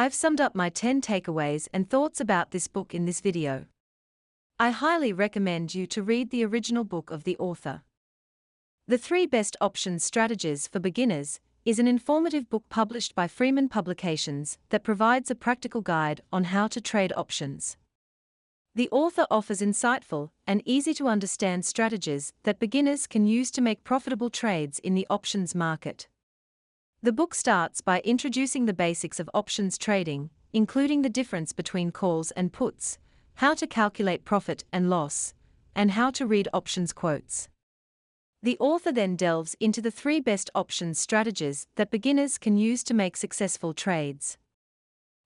I've summed up my 10 takeaways and thoughts about this book in this video. I highly recommend you to read the original book of the author. The 3 Best Options Strategies for Beginners is an informative book published by Freeman Publications that provides a practical guide on how to trade options. The author offers insightful and easy-to-understand strategies that beginners can use to make profitable trades in the options market. The book starts by introducing the basics of options trading, including the difference between calls and puts, how to calculate profit and loss, and how to read options quotes. The author then delves into the 3 best options strategies that beginners can use to make successful trades.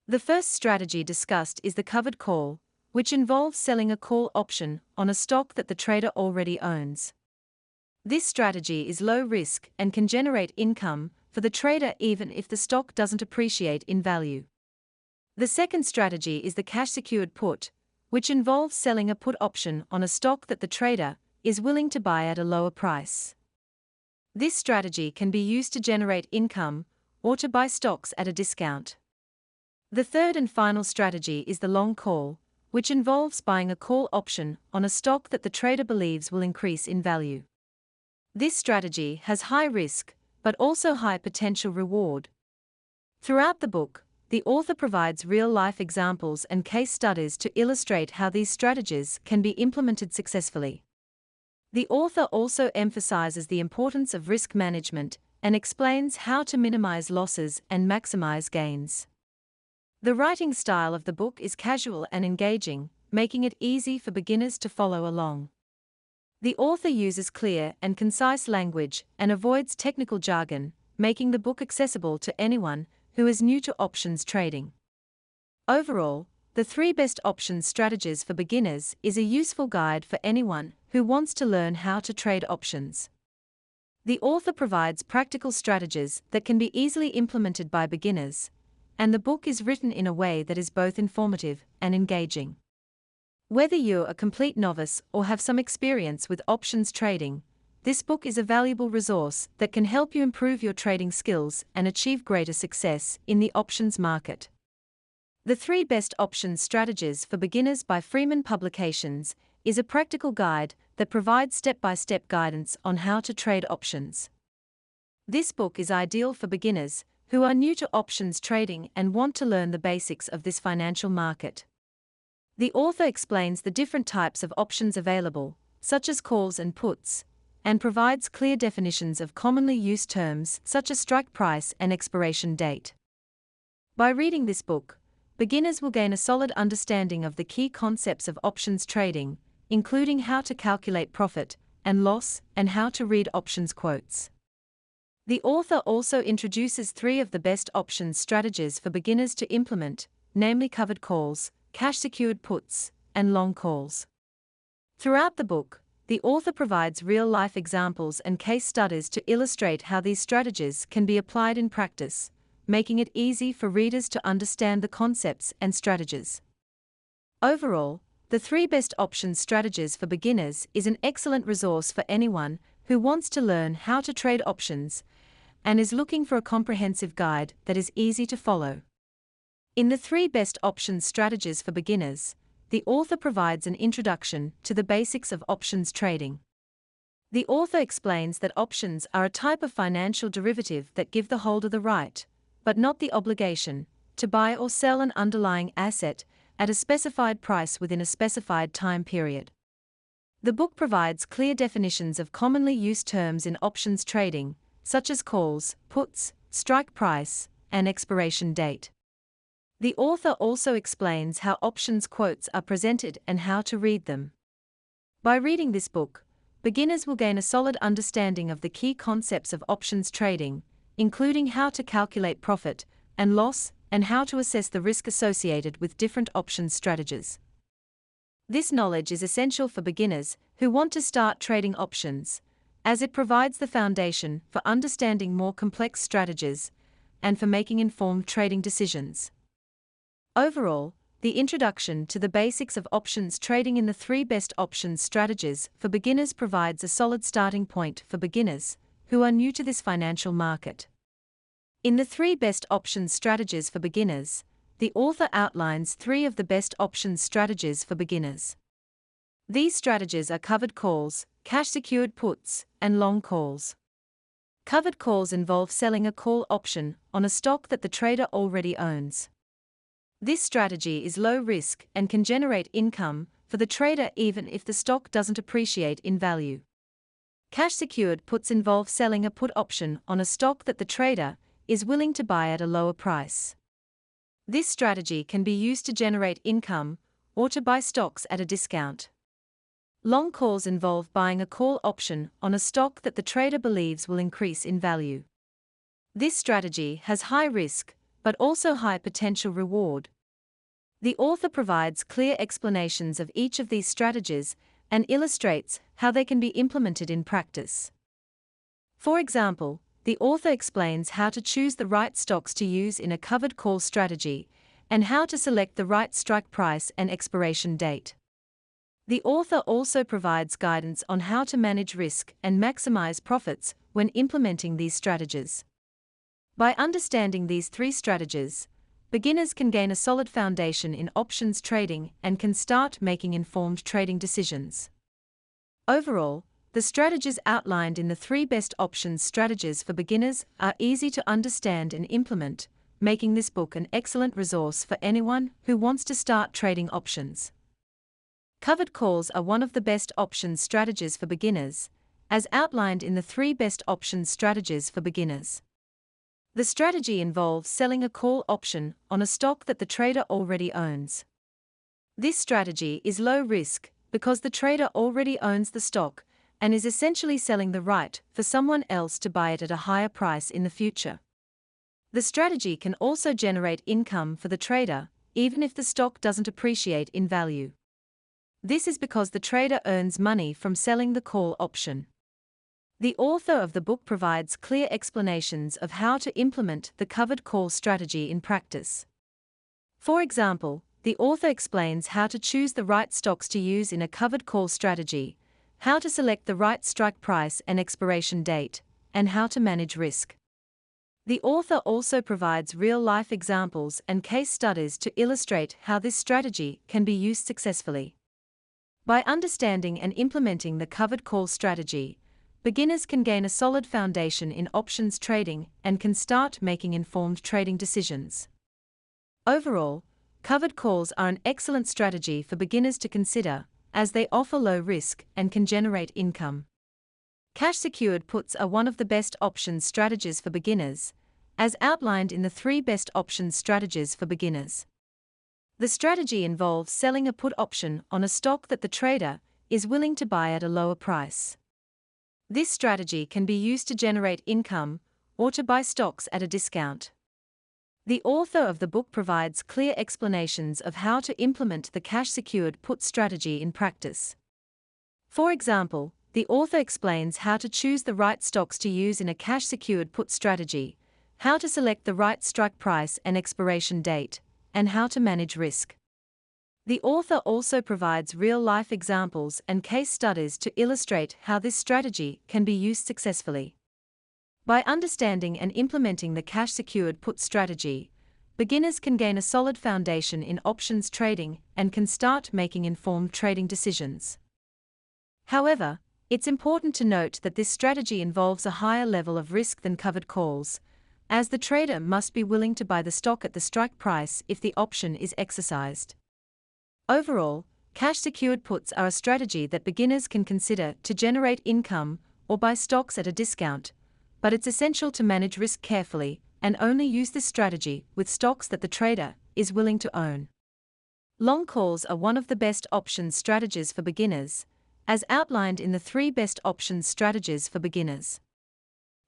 The first strategy discussed is the covered call, which involves selling a call option on a stock that the trader already owns. This strategy is low risk and can generate income for the trader even if the stock doesn't appreciate in value. The second strategy is the cash-secured put, which involves selling a put option on a stock that the trader is willing to buy at a lower price. This strategy can be used to generate income or to buy stocks at a discount. The third and final strategy is the long call, which involves buying a call option on a stock that the trader believes will increase in value. This strategy has high risk, but also high potential reward. Throughout the book, the author provides real-life examples and case studies to illustrate how these strategies can be implemented successfully. The author also emphasizes the importance of risk management and explains how to minimize losses and maximize gains. The writing style of the book is casual and engaging, making it easy for beginners to follow along. The author uses clear and concise language and avoids technical jargon, making the book accessible to anyone who is new to options trading. Overall, the 3 Best Options Strategies for Beginners is a useful guide for anyone who wants to learn how to trade options. The author provides practical strategies that can be easily implemented by beginners, and the book is written in a way that is both informative and engaging. Whether you're a complete novice or have some experience with options trading, this book is a valuable resource that can help you improve your trading skills and achieve greater success in the options market. The 3 Best Options Strategies for Beginners by Freeman Publications is a practical guide that provides step-by-step guidance on how to trade options. This book is ideal for beginners who are new to options trading and want to learn the basics of this financial market. The author explains the different types of options available, such as calls and puts, and provides clear definitions of commonly used terms such as strike price and expiration date. By reading this book, beginners will gain a solid understanding of the key concepts of options trading, including how to calculate profit and loss and how to read options quotes. The author also introduces 3 of the best options strategies for beginners to implement, namely covered calls, cash-secured puts, and long calls. Throughout the book, the author provides real-life examples and case studies to illustrate how these strategies can be applied in practice, making it easy for readers to understand the concepts and strategies. Overall, the 3 Best Options Strategies for Beginners is an excellent resource for anyone who wants to learn how to trade options and is looking for a comprehensive guide that is easy to follow. In the 3 Best Options Strategies for Beginners, the author provides an introduction to the basics of options trading. The author explains that options are a type of financial derivative that give the holder the right, but not the obligation, to buy or sell an underlying asset at a specified price within a specified time period. The book provides clear definitions of commonly used terms in options trading, such as calls, puts, strike price, and expiration date. The author also explains how options quotes are presented and how to read them. By reading this book, beginners will gain a solid understanding of the key concepts of options trading, including how to calculate profit and loss and how to assess the risk associated with different options strategies. This knowledge is essential for beginners who want to start trading options, as it provides the foundation for understanding more complex strategies and for making informed trading decisions. Overall, the introduction to the basics of options trading in the 3 Best Options Strategies for Beginners provides a solid starting point for beginners who are new to this financial market. In the 3 Best Options Strategies for Beginners, the author outlines 3 of the best options strategies for beginners. These strategies are covered calls, cash-secured puts, and long calls. Covered calls involve selling a call option on a stock that the trader already owns. This strategy is low risk and can generate income for the trader even if the stock doesn't appreciate in value. Cash-secured puts involve selling a put option on a stock that the trader is willing to buy at a lower price. This strategy can be used to generate income or to buy stocks at a discount. Long calls involve buying a call option on a stock that the trader believes will increase in value. This strategy has high risk, but also high potential reward. The author provides clear explanations of each of these strategies and illustrates how they can be implemented in practice. For example, the author explains how to choose the right stocks to use in a covered call strategy and how to select the right strike price and expiration date. The author also provides guidance on how to manage risk and maximize profits when implementing these strategies. By understanding these 3 strategies, beginners can gain a solid foundation in options trading and can start making informed trading decisions. Overall, the strategies outlined in the 3 best options strategies for beginners are easy to understand and implement, making this book an excellent resource for anyone who wants to start trading options. Covered calls are one of the best options strategies for beginners, as outlined in the 3 best options strategies for beginners. The strategy involves selling a call option on a stock that the trader already owns. This strategy is low risk because the trader already owns the stock and is essentially selling the right for someone else to buy it at a higher price in the future. The strategy can also generate income for the trader, even if the stock doesn't appreciate in value. This is because the trader earns money from selling the call option. The author of the book provides clear explanations of how to implement the covered call strategy in practice. For example, the author explains how to choose the right stocks to use in a covered call strategy, how to select the right strike price and expiration date, and how to manage risk. The author also provides real-life examples and case studies to illustrate how this strategy can be used successfully. By understanding and implementing the covered call strategy, beginners can gain a solid foundation in options trading and can start making informed trading decisions. Overall, covered calls are an excellent strategy for beginners to consider, as they offer low risk and can generate income. Cash-secured puts are one of the best options strategies for beginners, as outlined in the 3 best options strategies for beginners. The strategy involves selling a put option on a stock that the trader is willing to buy at a lower price. This strategy can be used to generate income or to buy stocks at a discount. The author of the book provides clear explanations of how to implement the cash-secured put strategy in practice. For example, the author explains how to choose the right stocks to use in a cash-secured put strategy, how to select the right strike price and expiration date, and how to manage risk. The author also provides real-life examples and case studies to illustrate how this strategy can be used successfully. By understanding and implementing the cash-secured put strategy, beginners can gain a solid foundation in options trading and can start making informed trading decisions. However, it's important to note that this strategy involves a higher level of risk than covered calls, as the trader must be willing to buy the stock at the strike price if the option is exercised. Overall, cash-secured puts are a strategy that beginners can consider to generate income or buy stocks at a discount, but it's essential to manage risk carefully and only use this strategy with stocks that the trader is willing to own. Long calls are one of the best options strategies for beginners, as outlined in the 3 best options strategies for beginners.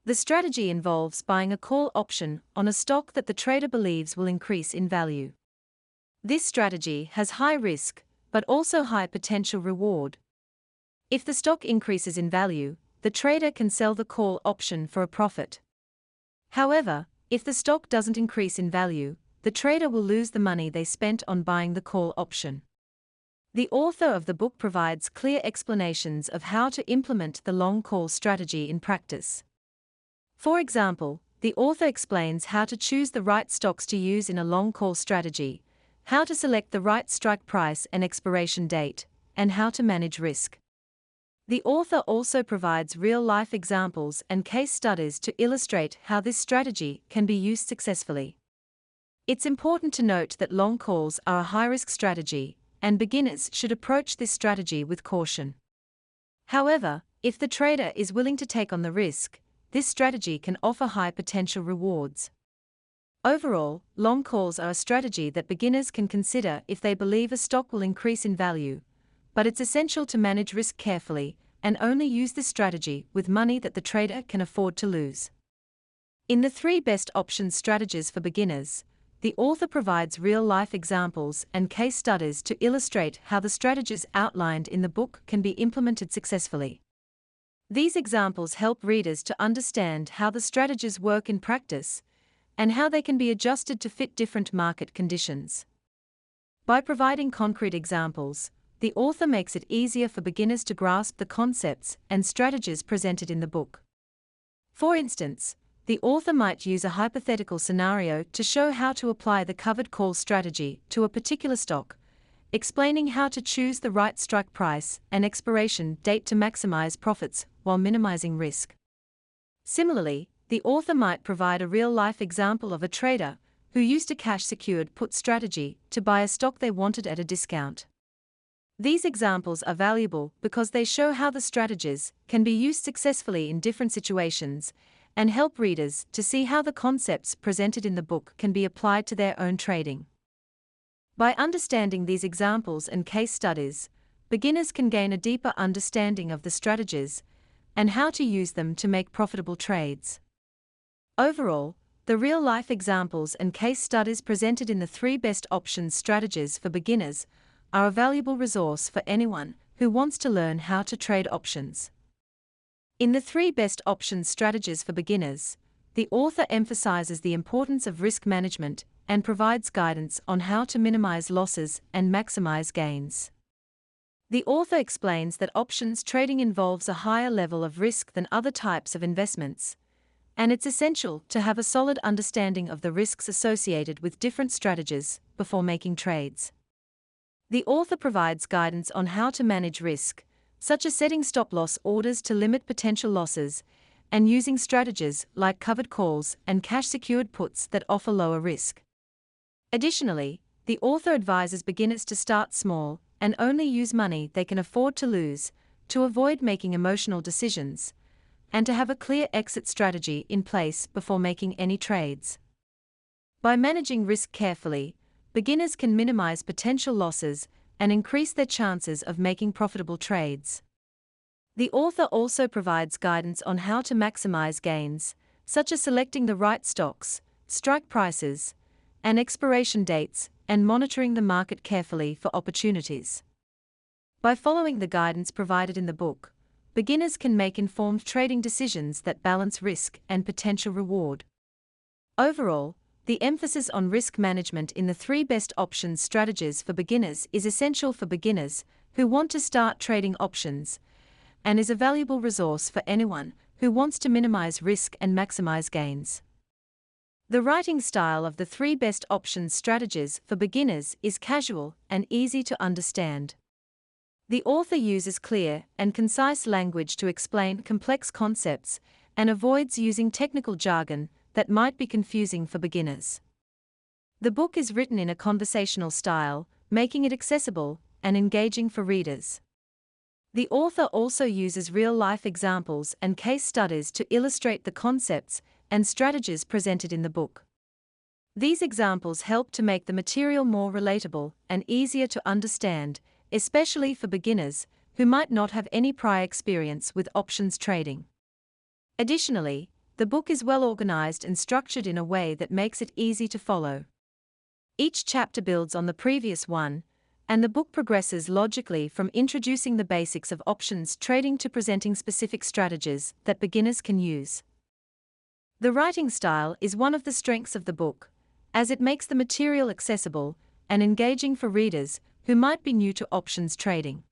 The strategy involves buying a call option on a stock that the trader believes will increase in value. This strategy has high risk, but also high potential reward. If the stock increases in value, the trader can sell the call option for a profit. However, if the stock doesn't increase in value, the trader will lose the money they spent on buying the call option. The author of the book provides clear explanations of how to implement the long call strategy in practice. For example, the author explains how to choose the right stocks to use in a long call strategy, how to select the right strike price and expiration date, and how to manage risk. The author also provides real-life examples and case studies to illustrate how this strategy can be used successfully. It's important to note that long calls are a high-risk strategy, and beginners should approach this strategy with caution. However, if the trader is willing to take on the risk, this strategy can offer high potential rewards. Overall, long calls are a strategy that beginners can consider if they believe a stock will increase in value, but it's essential to manage risk carefully and only use this strategy with money that the trader can afford to lose. In the 3 best options strategies for beginners, the author provides real-life examples and case studies to illustrate how the strategies outlined in the book can be implemented successfully. These examples help readers to understand how the strategies work in practice and how they can be adjusted to fit different market conditions. By providing concrete examples, the author makes it easier for beginners to grasp the concepts and strategies presented in the book. For instance, the author might use a hypothetical scenario to show how to apply the covered call strategy to a particular stock, explaining how to choose the right strike price and expiration date to maximize profits while minimizing risk. Similarly, the author might provide a real-life example of a trader who used a cash-secured put strategy to buy a stock they wanted at a discount. These examples are valuable because they show how the strategies can be used successfully in different situations and help readers to see how the concepts presented in the book can be applied to their own trading. By understanding these examples and case studies, beginners can gain a deeper understanding of the strategies and how to use them to make profitable trades. Overall, the real-life examples and case studies presented in the 3 best options strategies for beginners are a valuable resource for anyone who wants to learn how to trade options. In the 3 best options strategies for beginners, the author emphasizes the importance of risk management and provides guidance on how to minimize losses and maximize gains. The author explains that options trading involves a higher level of risk than other types of investments, and it's essential to have a solid understanding of the risks associated with different strategies before making trades. The author provides guidance on how to manage risk, such as setting stop-loss orders to limit potential losses, and using strategies like covered calls and cash-secured puts that offer lower risk. Additionally, the author advises beginners to start small and only use money they can afford to lose, to avoid making emotional decisions, and to have a clear exit strategy in place before making any trades. By managing risk carefully, beginners can minimize potential losses and increase their chances of making profitable trades. The author also provides guidance on how to maximize gains, such as selecting the right stocks, strike prices, and expiration dates, and monitoring the market carefully for opportunities. By following the guidance provided in the book, beginners can make informed trading decisions that balance risk and potential reward. Overall, the emphasis on risk management in the 3 best options strategies for beginners is essential for beginners who want to start trading options, and is a valuable resource for anyone who wants to minimize risk and maximize gains. The writing style of the 3 best options strategies for beginners is casual and easy to understand. The author uses clear and concise language to explain complex concepts and avoids using technical jargon that might be confusing for beginners. The book is written in a conversational style, making it accessible and engaging for readers. The author also uses real-life examples and case studies to illustrate the concepts and strategies presented in the book. These examples help to make the material more relatable and easier to understand, especially for beginners who might not have any prior experience with options trading. Additionally, the book is well organized and structured in a way that makes it easy to follow. Each chapter builds on the previous one, and the book progresses logically from introducing the basics of options trading to presenting specific strategies that beginners can use. The writing style is one of the strengths of the book, as it makes the material accessible and engaging for readers who might be new to options trading.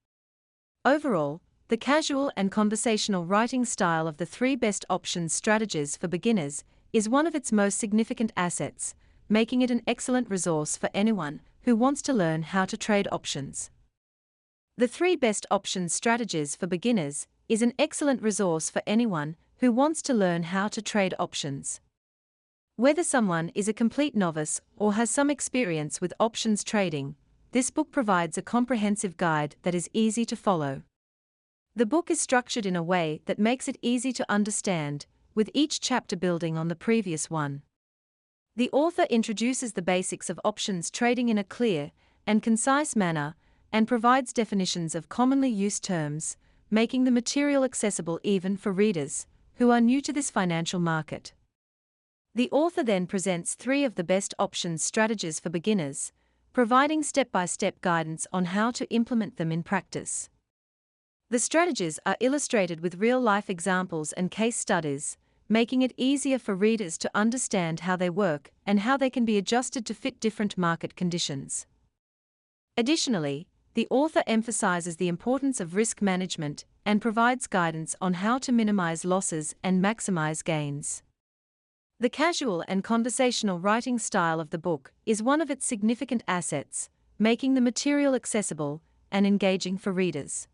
Overall, the casual and conversational writing style of the 3 best options strategies for beginners is one of its most significant assets, making it an excellent resource for anyone who wants to learn how to trade options. The 3 Best Options Strategies for Beginners is an excellent resource for anyone who wants to learn how to trade options. Whether someone is a complete novice or has some experience with options trading, this book provides a comprehensive guide that is easy to follow. The book is structured in a way that makes it easy to understand, with each chapter building on the previous one. The author introduces the basics of options trading in a clear and concise manner and provides definitions of commonly used terms, making the material accessible even for readers who are new to this financial market. The author then presents 3 of the best options strategies for beginners, providing step-by-step guidance on how to implement them in practice. The strategies are illustrated with real-life examples and case studies, making it easier for readers to understand how they work and how they can be adjusted to fit different market conditions. Additionally, the author emphasizes the importance of risk management and provides guidance on how to minimize losses and maximize gains. The casual and conversational writing style of the book is one of its significant assets, making the material accessible and engaging for readers.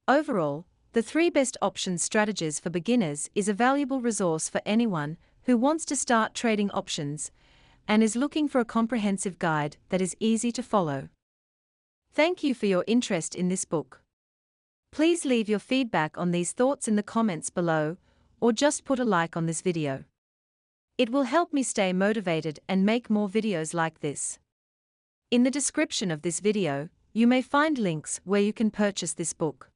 Overall, the 3 Best Options Strategies for Beginners is a valuable resource for anyone who wants to start trading options and is looking for a comprehensive guide that is easy to follow. Thank you for your interest in this book. Please leave your feedback on these thoughts in the comments below, or just put a like on this video. It will help me stay motivated and make more videos like this. In the description of this video, you may find links where you can purchase this book.